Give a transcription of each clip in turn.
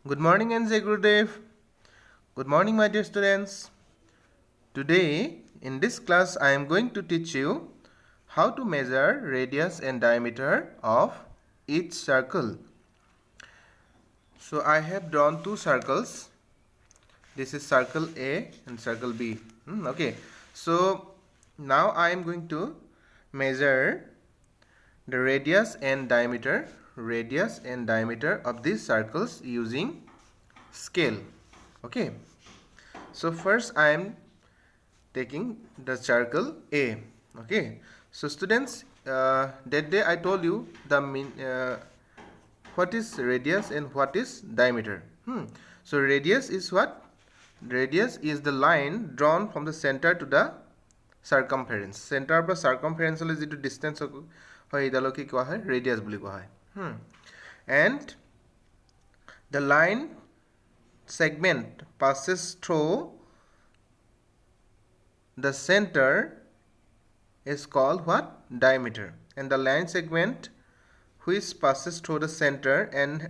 Good morning and Jai Gurudev. Good morning, my dear students. Today, in this class, I am going to teach you how to measure radius and diameter of each circle. So, I have drawn two circles. This is circle A and circle B. Okay. So, now I am going to measure the radius and diameter of these circles using scale. Okay, so first I am taking the circle A. Okay, so students, that day I told you the what is radius and what is diameter. So radius is what? Radius is the line drawn from the center to the circumference. Center of the circumference is the distance of radius. And the line segment passes through the center is called what? Diameter. And the line segment which passes through the center and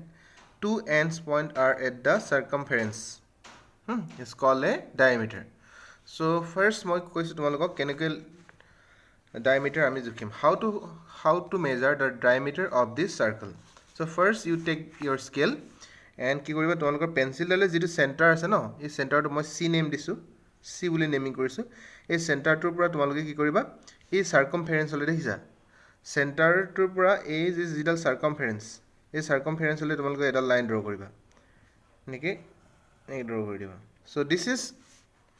two ends point are at the circumference is called a diameter. So first মই কৈছো তোমালোকক কেনেকৈ diameter আমি জুখিম. How to measure the diameter of this circle. So first you take your scale and কি কৰিবা তোমালোকৰ pencil ডালে যেটো সেন্টাৰ আছে ন এই সেন্টাৰটো মই সি নেম দিছো সি বুলি নেমিং কৰিছো এই সেন্টাৰটোৰ পৰা তোমালোকে কি কৰিবা এই সাৰ্কামফাৰেন্স লৈ দেখিছা সেন্টাৰটোৰ পৰা এই যে যিডাল সাৰ্কামফাৰেন্স এই সাৰ্কামফাৰেন্স লৈ তোমালোকে এটা লাইন ড্ৰ কৰিবা নেকি এই ড্ৰ কৰি দিবা so this is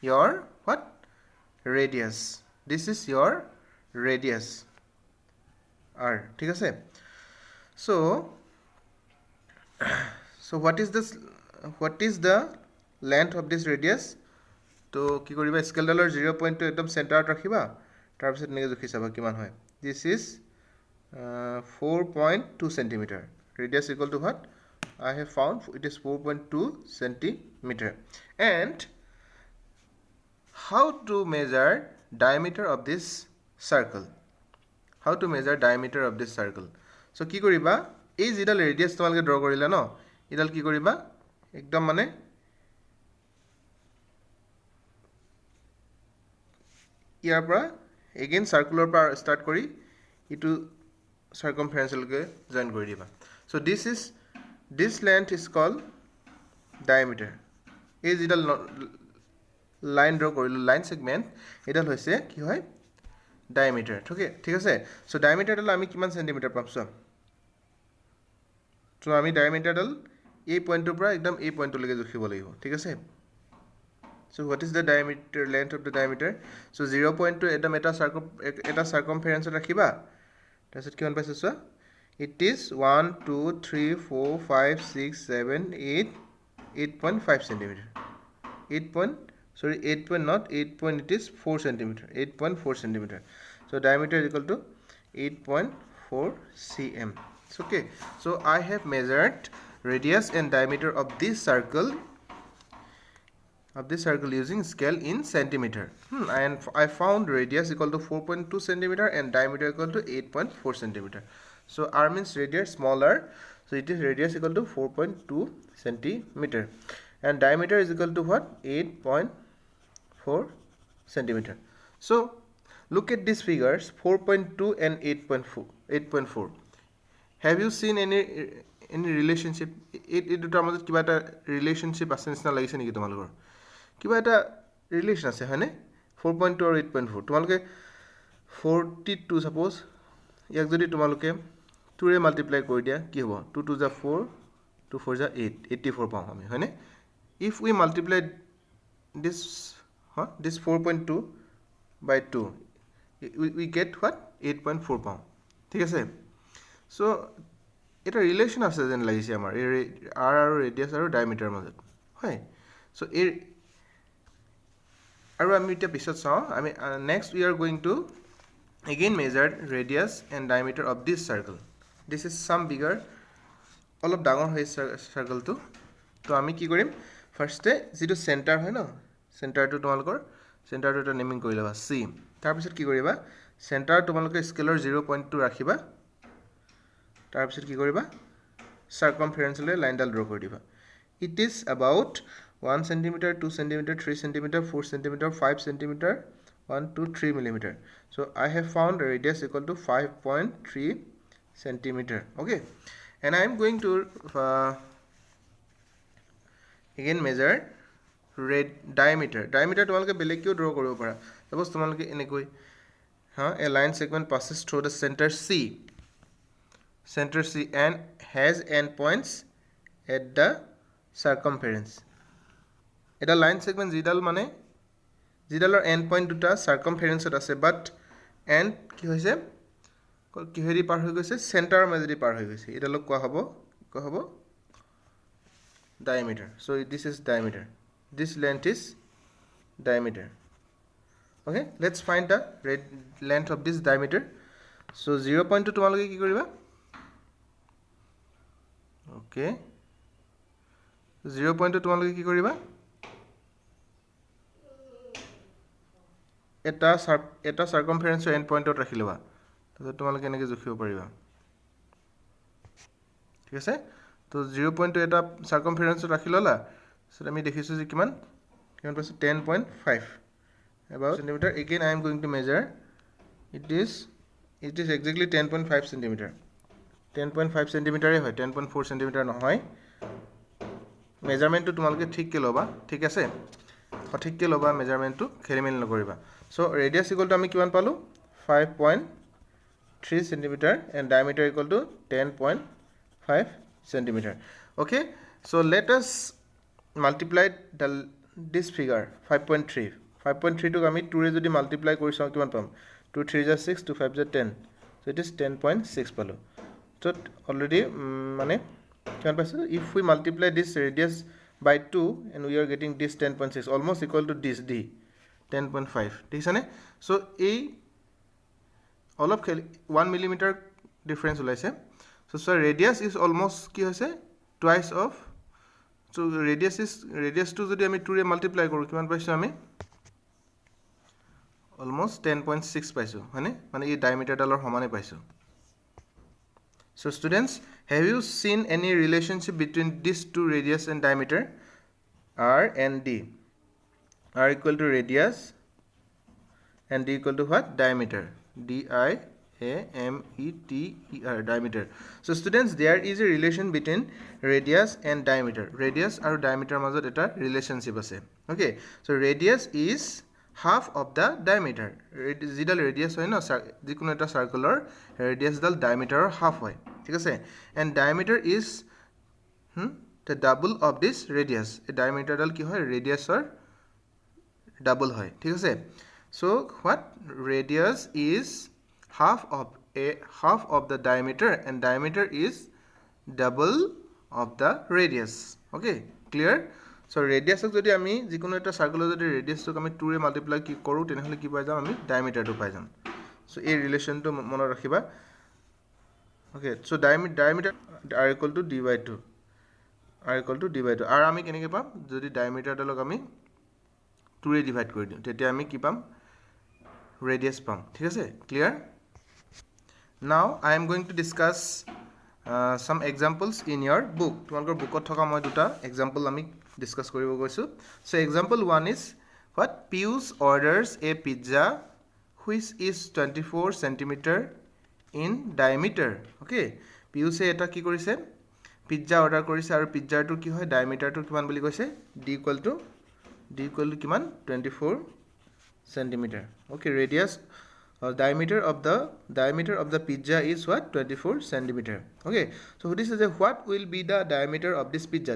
your what radius r ঠিক আছে so what is the length of this radius to কি কৰিবা স্কেল ডালৰ 0 পইণ্টটো একদম সেন্টাৰত ৰাখিবা তাৰ পিছত নেগে জুখি চাবা কিমান হয় this is 4.2 cm radius equal to what I have found it is 4.2 cm and how to measure diameter of this circle so কি কৰিবা এই যিডাল ৰেডিয়াস তোমালকে ড্ৰ কৰিলা ন ইডাল কি কৰিবা একদম মানে ইয়াৰ পৰা এগেইন সাৰ্কুলৰ পৰা স্টাৰ্ট কৰি ইটো সাৰ্কামফাৰেন্স লৈকে জয়েন কৰি দিবা so this length is called diameter এই যিডাল লাইন ড্ৰ কৰিলো লাইন সেগমেন্ট এডাল হৈছে কি হয় diameter ঠিক আছে so diameter ডাল আমি কিমান সেন্টিমিটাৰ পাম so আমি diameter ডাল এই পইণ্টৰ পৰা একদম এই পইণ্টলৈকে জুখিব লাগিব ঠিক আছে so what is the diameter length of the diameter so 0.2 একদম এটা circumference ৰাখিবা তাৰপিছত কিমান পাইছা so it is 1 2 3 4 5 6 7 8 8.5 cm 8 it is 4 cm 8.4 cm so diameter is equal to 8.4 cm okay so I have measured radius and diameter of this circle using scale in centimeter and I found radius equal to 4.2 centimeter and diameter equal to 8.4 centimeter so r means radius smaller so it is radius equal to 4.2 centimeter and diameter is equal to what 8.4 centimeter so look at these figures 4.2 and 8.4 have you seen any relationship it দুটাৰ মাজত কিবা এটা ৰিলেশনশিপ আছে নিচিনা লাগিছে নেকি তোমালোকৰ কিবা এটা ৰিলেশন আছে হয়নে 4.2 আৰু 8.4 তোমালোকে 42 সাপোজ ইয়াক যদি তোমালোকে 2 ৰে মাল্টিপ্লাই কৰি দিয়া কি হ'ব 2 2 যা 4 2 4 যা 8 84 পাম আমি হয়নে if we multiply this 4.2 by 2 we get what 8.4 পাম ঠিক আছে so এটা ৰিলেশন আছে যেন লাগিছে আমাৰ r আৰু ৰেডিয়াস আৰু ডায়ামিটাৰ মাজত হয় so আৰু আমি এটা পিছত চাও আমি next we are going to again measure radius and diameter of this circle this is some bigger অলপ ডাঙৰ হয় circle টো তো আমি কি কৰিম ফাৰ্স্টে যেটো সেন্টাৰ হয় ন সেন্টাৰটো তোমালোকৰ সেন্টাৰটো এটা নেমিং কৰি লবা c তাৰ পিছত কি কৰিবা সেন্টাৰ তোমালোকে স্কেলৰ 0.2 ৰাখিবা তাৰ পিছত কি কৰিবা সাৰ্কামফাৰেন্স লৈ লাইন ডাল ড্ৰ কৰি দিবা it is about 1 centimeter, 2 centimeter, 3 centimeter, 4 centimeter, 5 centimeter, 1 2 3 millimeter. So I have found a radius equal to 5.3 centimeter. Okay, and I am going to again measure diameter. তোমালোকে বেলেগ কিও ড্ৰ কৰিব পাৰা। সাপোজ তোমালোকে এনেকৈ a line segment passes through the center C and has endpoints at the circumference. এটা line segment যিডালৰ end point দুটা circumference আছে, but end কি হৈছে কিহেদি পাৰ হৈ গৈছে, চেণ্টাৰৰ মাজেদি পাৰ হৈ গৈছে। এডালক কোৱা হ'ব diameter. So this is diameter. This length is diameter. Okay, let's find the length of this diameter. So 0.2 তোমালোকে কি কৰিবা? Okay, 0.2 তোমালোকে কি কৰিবা? এটা circumference end point ত ৰাখি লবা, তাৰপিছত তোমালোকে এনেকৈ জুখিব পাৰিবা। ঠিক আছে, তো 0.2 এটা circumference ৰাখি ললা, so আমি দেখিছো যে কিমান পাইছো 10.5 about centimeter. Again I am going to measure. It is exactly 10.5 centimeter. 10.5 centimeter হয়, 10.4 centimeter নহয়। মেজাৰমেন্টটো তোমালোকে ঠিককৈ লবা, ঠিক আছে, সঠিককৈ লবা, মেজাৰমেন্টটো খেলিমেলি নকৰিবা। So radius equal to আমি কিমান পালো 5.3 centimeter and diameter equal to 10.5 centimeter. Okay, so let us multiply this figure 5.3 to আমি 2 ৰে যদি মাল্টিপ্লাই কৰি চাও কিমান পাম, 2 3 is 6, 2 5 is 10, so it is 10.6 পালো। So already মানে কিমান পাইছো, if we multiply this radius by 2 and we are getting this 10.6, almost equal to this d 10.5, ঠিক আছে নে? So এই অলপ 1 millimeter difference ওলাইছে। So radius is almost কি হৈছে twice of, so radius to যদি আমি 2 ৰে মাল্টিপ্লাই কৰো কিমান পাইছো আমি almost 10.6 পাইছো, হয়নে? মানে এই diameter ডালৰ সমানে পাইছো। So students, have you seen any relationship between these two radius and diameter? R and D. R equal to radius and D equal to what? Diameter. D-I-A-M-E-T-E-R, diameter. So students, there is a relation between radius and diameter. Radius and diameter মাজত এটা relationship আছে। Okay, so radius is half of the diameter. যিডাল radius হয় না, যিকোনো এটা circular radius ডাল diameter half হয়, ঠিক আছে, and diameter is the double of this radius. এই diameter ডাল কি হয়, radius or double হয়, ঠিক আছে। So what, radius is half of the diameter and diameter is double of the radius. Okay, clear? So radius যদি আমি যিকোনো এটা সার্কুলার যদি রেডিয়াসক আমি 2 ৰে মাল্টিপ্লাই কি কৰো তেনেহলে কি পাই যাম আমি ডায়ামিটাৰটো পাই যাম। সো এই ৰিলেশনটো মনত ৰাখিবা। Okay, so diameter r equal to d by 2, আৰু আমি কেনেকৈ পাম, যদি ডায়ামিটাৰডালক আমি 2 ৰে ডিভাইড কৰি দিওঁ তেতিয়া আমি কি পাম, ৰেডিয়াস পাম, ঠিক আছে, clear? Now I am going to discuss some examples in your book. তোমালোকৰ বুকত থকা মই দুটা এক্সাম্পল আমি ডিসকাস কৰিব গৈছো। So example 1 is what, Piyush orders a pizza which is 24 centimeter in diameter. Okay, Piyushe এটা কি কৰিছে, পিজ্জা অৰ্ডাৰ কৰিছে আৰু পিজ্জাটো কি হয়, ডায়ামিটাৰটো কিমান বুলি কৈছে, d equal to কিমান 24 centimeter. Okay, radius or diameter of the pizza is what, 24 centimeter. Okay, so this is what will be the diameter of this pizza.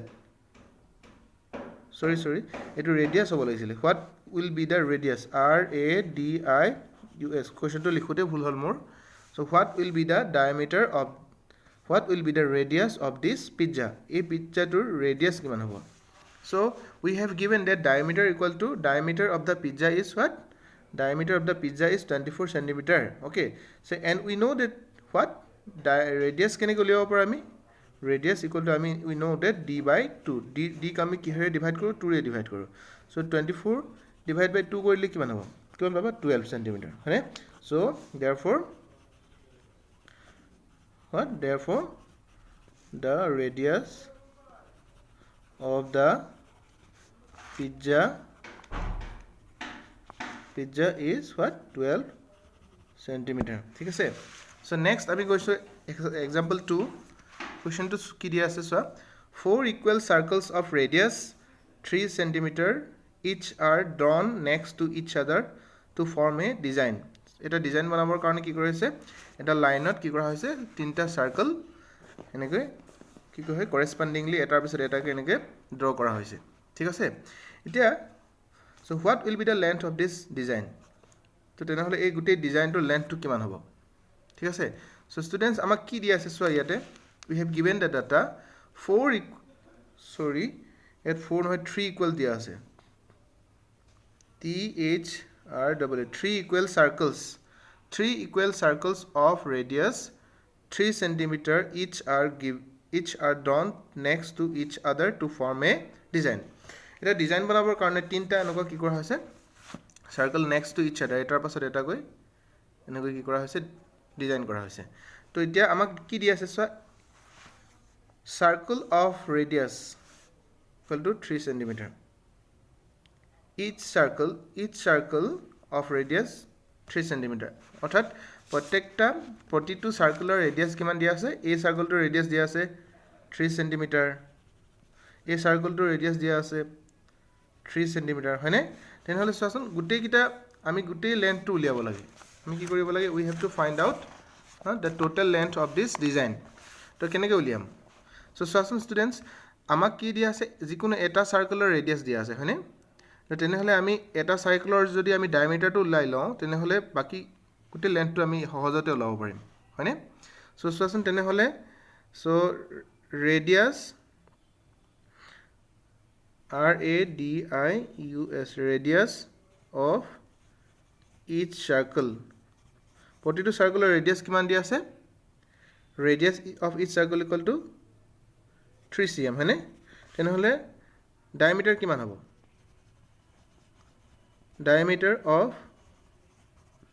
Sorry, etu radius hobo lagisile. What will be the radius? R A D I U S. Question to likhute bhul hol mor. So what will be the diameter of, what will be the radius of this pizza? A pizza to radius kiman hobo? So we have given that diameter equal to, diameter of the pizza is what? Diameter of the pizza is 24 centimeter. Okay, so and we know that what, radius kene ko liya par ami, radius equal to we know that d by 2, d kami kihere divide koro, 2 re divide koro. So 24 divided by 2 korile kiman hobo, kiman baba 12 centimeter, hane? So therefore what, therefore the radius of the pizza is what? 12 centimeter. ঠিক আছে? So next আমি গৈছো example 2. Question to কি দিয়া আছে চোৱা. 4 equal circles of radius 3 centimeter each are drawn next to each other to form a design. এটা design বনাবৰ কাৰণে কি কৰিছে? এটা লাইনত কি কৰা হৈছে? তিনটা সাৰ্কেল এনেকৈ কি কয় কৰেসপন্ডিংলি এটাৰ পিছত এটাকে এনেকৈ ড্ৰ কৰা হৈছে ঠিক আছে এতিয়া so what will be the length of this design তো তেনেহলে এই গুটেই ডিজাইনটোৰ লেন্থটো কিমান হ'ব ঠিক আছে so students আমাক কি দিয়া আছে সো ইয়াতে we have given the data 4 নহয় 3 equal দিয়া আছে three equal circles of radius 3 centimeter each are drawn next to each other to form a design. এটা ডিজাইন বনাবৰ কাৰণে তিনটা এনেকুৱা কি কৰা হৈছে সাৰ্কেল নেক্সট টু ইচ আদাৰ এটাৰ পাছত এটা গৈ এনেকৈ কি কৰা হৈছে ডিজাইন কৰা হৈছে তো এতিয়া আমাক কি দিয়া আছে so circle of radius equal to 3 centimeter each circle of radius 3 centimeter অৰ্থাৎ প্ৰতিটো সাৰ্কুলাৰ ৰেডিয়াস কিমান দিয়া আছে এই সাৰ্কেলটোৰ ৰেডিয়াস দিয়া আছে 3 centimeter এই সাৰ্কেলটোৰ ৰেডিয়াস দিয়া আছে 3 centimeter হয়নে তেনেহলে চোৱাচোন গুটেই কিটা আমি গুটেই লেন্থটো উলিয়াব লাগে আমি কি কৰিব লাগে we have to find out the total length of this design তো কেনেকৈ উলিয়াম সো চোৱাচোন স্টুডেন্টস আমাক কি দিয়া আছে যিকোনো এটা সাৰ্কুলাৰ ৰেডিয়াস দিয়া আছে হয়নে তো তেনেহলে আমি এটা সাইকেলৰ যদি আমি ডায়ামিটাৰটো উলাই লওঁ তেনেহলে বাকি গুটেই লেন্থটো আমি সহজতে উলাব পাৰিম হয়নে সো চোৱাচোন তেনেহলে so radius radius of each circle প্ৰতিটো সাৰ্কুলাৰ ৰেডিয়াস কিমান দিয়া আছে radius of each circle equal to 3 cm হয়নে তেনেহলে ডায়ামিটাৰ কিমান হ'ব diameter of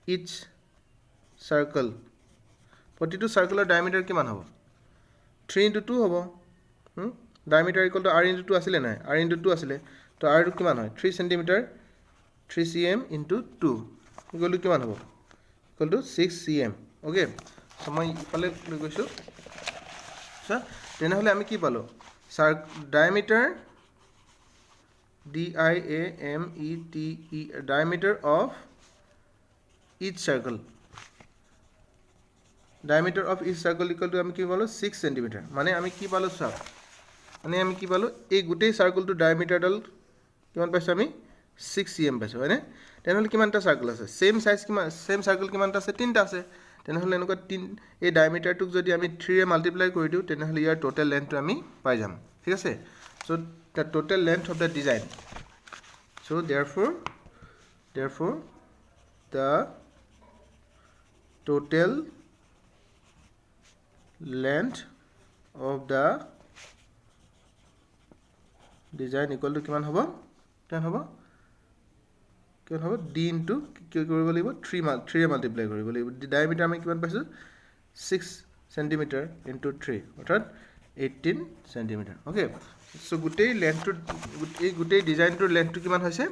each circle প্ৰতিটো সাৰ্কুলাৰ ডায়ামিটাৰ কিমান হ'ব 3 into 2 হ'ব diameter equal to r into 2 আছিল নাই r into 2 আছিল তো r টো কিমান হয় 3 cm 3 cm into 2 equal to কিমান হ'ব equal to 6 cm okay so মই ইফালে লৈ গৈছো সো তেনেহলে আমি কি পালো diameter diameter of each circle equal to আমি কি পালো 6 cm মানে আমি কি পালো সব মানে আমি কি পালো এই গুটেই সার্কেলটো ডায়ামিটাৰডাল কিমান পাইছো আমি 6 cm পাইছো হয়নে তেনেহলে কিমানটা সাৰ্কেল আছে সেম সাৰ্কেল কিমানটা আছে তিনটা আছে তেনেহলে এনেকুৱা তিন এই ডায়ামিটাৰটোক যদি আমি 3 এ মাল্টিপ্লাই কৰি দিও তেনেহলে ইয়াৰ টোটাল লেন্থটো আমি পাই যাম ঠিক আছে so the total length of the design so therefore the total length of the design equal to কিমান হ'ব d into কি কৰিব লাগিব 3 এ মাল্টিপ্লাই কৰিব লাগিব ডায়ামিটাৰ আমি কিমান পাইছো 6 cm into 3 অৰ্থাৎ 18 cm ওকে সো গুটেই লেন্থটো এই গুটেই ডিজাইনটোৰ লেন্থটো কিমান হৈছে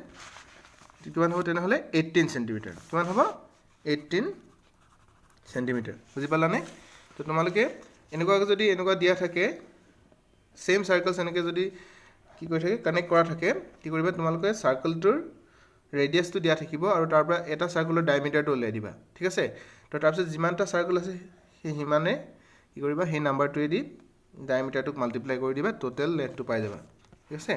কিমান হ'ব তেনেহলে 18 cm কিমান হ'ব 18 cm বুজি পালানে তো তোমালোকে এনেকুৱা যদি এনেকুৱা দিয়া থাকে সেম সাৰ্কেলস এনেকৈ যদি কি কৰি থাকে কানেক্ট কৰা থাকে কি কৰিবা তোমালোকে সাৰ্কেলটোৰ ৰেডিয়াসটো দিয়া থাকিব আৰু তাৰ পৰা এটা সাৰ্কুলাৰ ডায়ামিটাৰটো উলাই দিবা ঠিক আছে তো তাৰ পিছত যিমানটা সাৰ্কেল আছে সেই হিমানে কি কৰিবা সেই নাম্বাৰটোৱে দি ডায়ামিটাৰটোক মাল্টিপ্লাই কৰি দিবা টোটাল লেন্থটো পাই যাবা ঠিক আছে